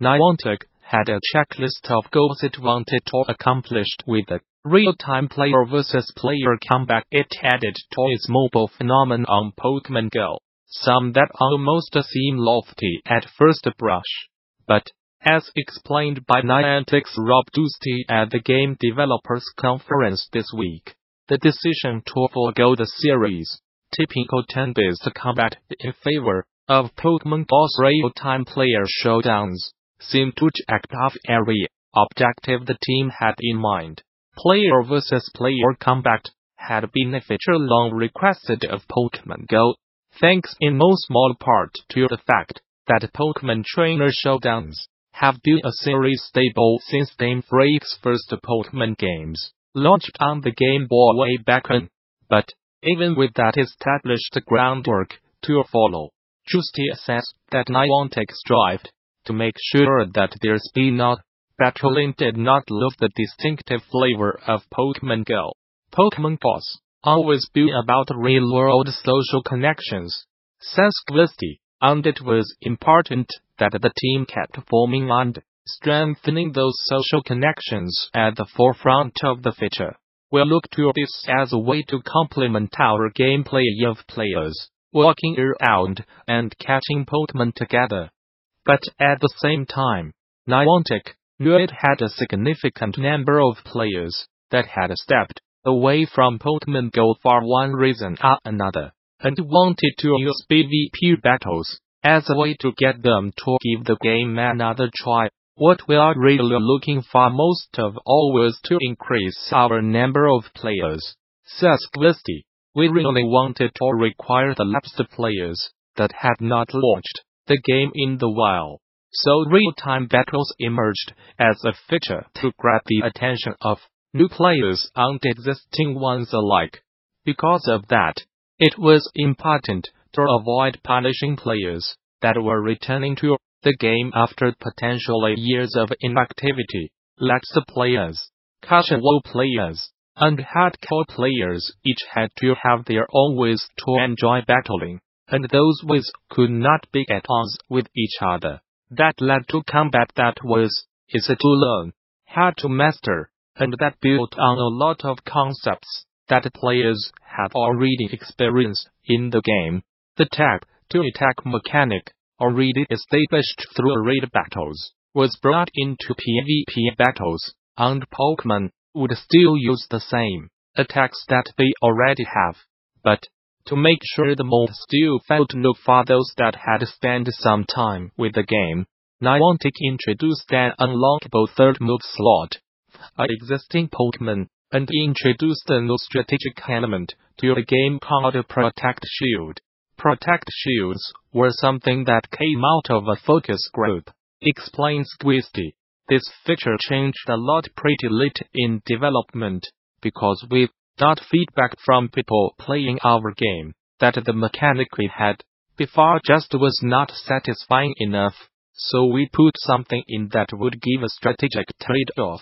Niantic had a checklist of goals it wanted to accomplish with the real-time player versus player combat it added to its mobile phenomenon on Pokemon Go, some that almost seem lofty at first brush. But, as explained by Niantic's Rob Doosty at the Game Developers Conference this week, the decision to forego the series' typical turn-based combat in favor of Pokemon Go's real-time player showdowns seemed to check off every objective the team had in mind. Player versus player combat had been a feature long requested of Pokemon Go, thanks in no small part to the fact that Pokemon Trainer Showdowns have been a series staple since Game Freak's first Pokemon games, launched on the Game Boy way back when. But, even with that established groundwork to follow, Justy says that Niantic strived to make sure that their spin-off battling did not lose the distinctive flavor of Pokemon Go. Pokemon Go's always been about real-world social connections, says Justy, and it was important that the team kept forming and strengthening those social connections at the forefront of the feature. We look to this as a way to complement our gameplay of players walking around and catching Pokemon together. But at the same time, Niantic knew it had a significant number of players that had stepped away from Pokemon Go for one reason or another, and wanted to use PvP battles as a way to get them to give the game another try. What we are really looking for most of all was to increase our number of players, says Justy. We really wanted to require the lapsed players that had not launched the game in the while. So real-time battles emerged as a feature to grab the attention of new players and existing ones alike. Because of that, it was important to avoid punishing players that were returning to the game after potentially years of inactivity. Lapsed players, casual players, and hardcore players each had to have their own ways to enjoy battling, and those ways could not be at odds with each other. That led to combat that was easy to learn, hard to master, and that built on a lot of concepts that players had already experienced in the game. The tap-to-attack mechanic, already established through raid battles, was brought into PvP battles, and Pokemon would still use the same attacks that they already have. But, to make sure the mold still felt new for those that had spent some time with the game, Niantic introduced an unlockable third move slot for existing Pokemon, and introduced a new strategic element to the game called Protect Shield. Protect Shields were something that came out of a focus group, explains Justy. This feature changed a lot pretty late in development, because we got feedback from people playing our game that the mechanic we had before just was not satisfying enough, so we put something in that would give a strategic trade-off.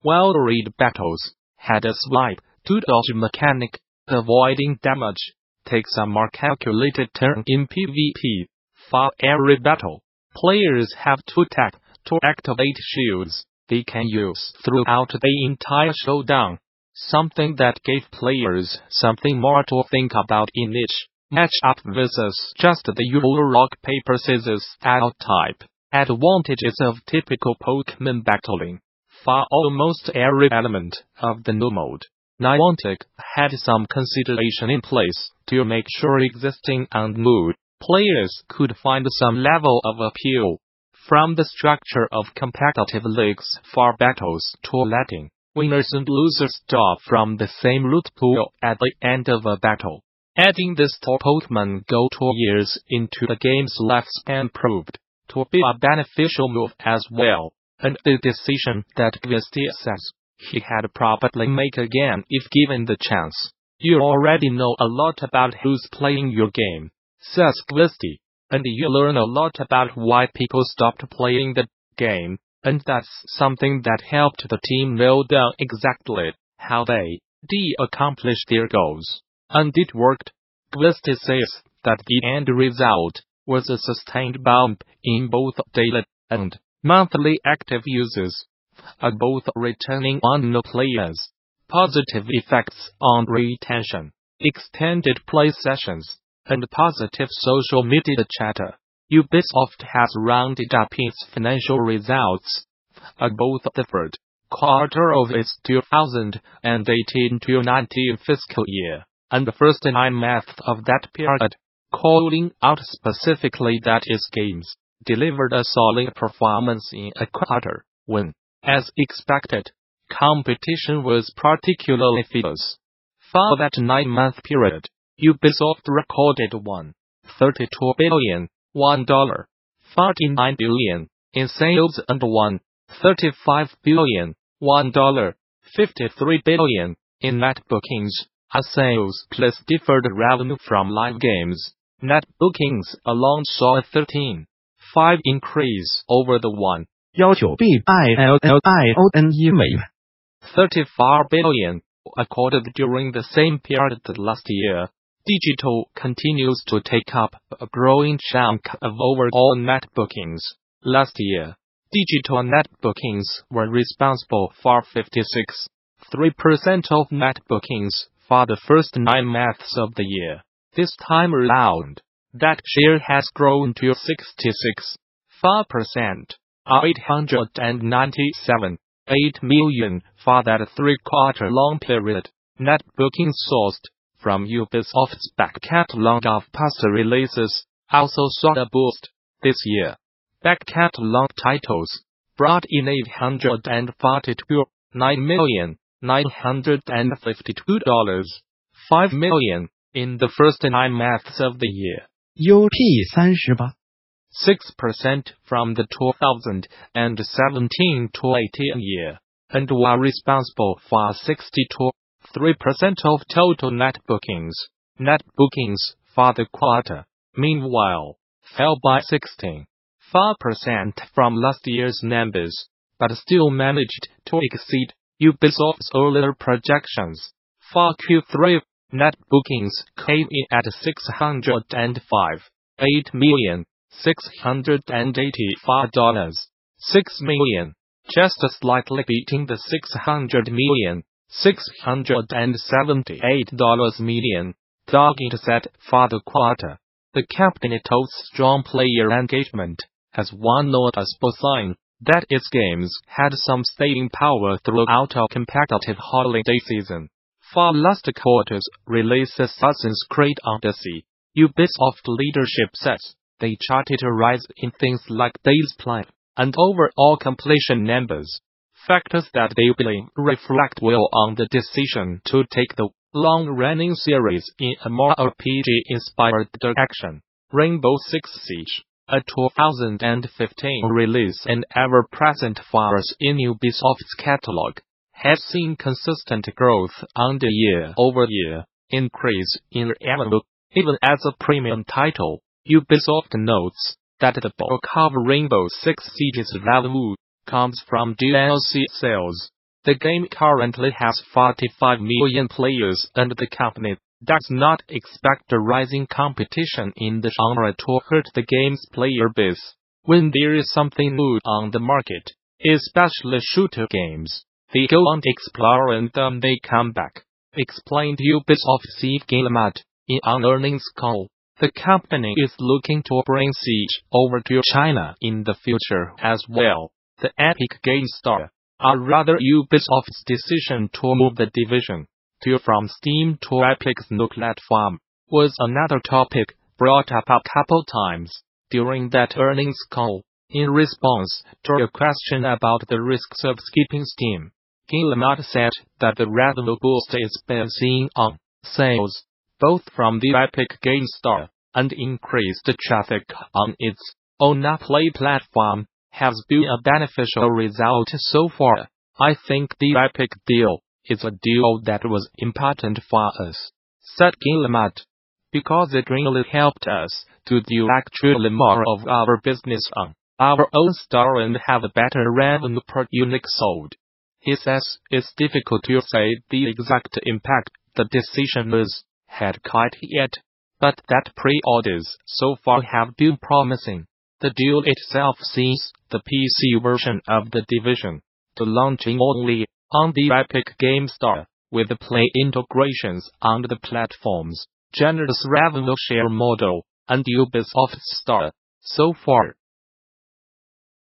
While raid battles had a swipe to dodge mechanic, avoiding damage takes a more calculated turn in PvP. For every battle, players have to tap to activate shields they can use throughout the entire showdown, something that gave players something more to think about in each matchup versus just the usual rock-paper-scissors style type advantages of typical Pokemon battling. For almost every element of the new mode, Niantic had some consideration in place to make sure existing and new players could find some level of appeal. From the structure of competitive leagues for battles to letting winners and losers draw from the same loot pool at the end of a battle. Adding this to Pokemon Go 2 years into the game's lifespan proved to be a beneficial move as well, and the decision that Justy says he had probably make again if given the chance. You already know a lot about who's playing your game, says Justy, and you learn a lot about why people stopped playing the game, and that's something that helped the team nail down exactly how they accomplish their goals. And it worked. Justy says that the end result was a sustained bump in both daily and monthly active users, both returning and new players, positive effects on retention, extended play sessions, and positive social media chatter. Ubisoft has rounded up its financial results both the third quarter of its 2018-19 fiscal year and the first 9 months of that period, calling out specifically that its games delivered a solid performance in a quarter when, as expected, competition was particularly fierce. For that 9-month period, Ubisoft recorded $1.32 billion, $49 billion in sales and $1.35 billion, $53 billion in net bookings. Sales plus deferred revenue from live games. Net bookings alone saw a 13.5% increase over the $1.34 billion recorded during the same period last year. Digital continues to take up a growing chunk of overall net bookings. Last year, digital net bookings were responsible for 56.3% of net bookings for the first 9 months of the year. This time around, that share has grown to 66.4%, or $897.8 million for that 3-quarter-long period. Net bookings sourced from Ubisoft's back catalog of past releases also saw a boost this year. Back catalog titles brought in $842,952.5 million in the first 9 months of the year. UP38 6% from the 2017-18 year, and were responsible for 62.3% of total net bookings. Net bookings for the quarter, meanwhile, fell by 16.4% from last year's numbers, but still managed to exceed Ubisoft's earlier projections. For Q3, net bookings came in at $605.8,684.6 million, just slightly beating the $600,678 million target set for the quarter. The company touts strong player engagement as one noticeable sign that its games had some staying power throughout a competitive holiday season. For last quarter's release Assassin's Creed Odyssey, Ubisoft leadership says they charted a rise in things like days played and overall completion numbers, factors that they believe reflect well on the decision to take the long-running series in a more RPG-inspired direction. Rainbow Six Siege, a 2015 release and ever-present force in Ubisoft's catalog, has seen consistent growth on the year-over-year increase in revenue. Even as a premium title, Ubisoft notes that the bulk of Rainbow Six Siege's revenue comes from DLC sales. The game currently has 45 million players, and the company does not expect a rising competition in the genre to hurt the game's player base. When there is something new on the market, especially shooter games, they go and explore and then they come back, explained Ubisoft CEO Guillemot in an earnings call. The company is looking to bring Siege over to China in the future as well. The Epic Game Store, or rather Ubisoft's decision to move the division from Steam to Epic's new platform, was another topic brought up a couple times during that earnings call. In response to a question about the risks of skipping Steam, Guillemot said that the revenue boost is being seen on sales, both from the Epic Game Store and increased traffic on its own Play platform, has been a beneficial result so far. I think the Epic deal is a deal that was important for us, said Guillemot, because it really helped us to do actually more of our business on our own store and have a better revenue per unit sold. He says it's difficult to say the exact impact the decision has had quite yet, but that pre-orders so far have been promising. The deal itself sees the PC version of The Division to launching only on the Epic Game Store, with the Play integrations on the platform's generous revenue share model and Ubisoft Store. So far,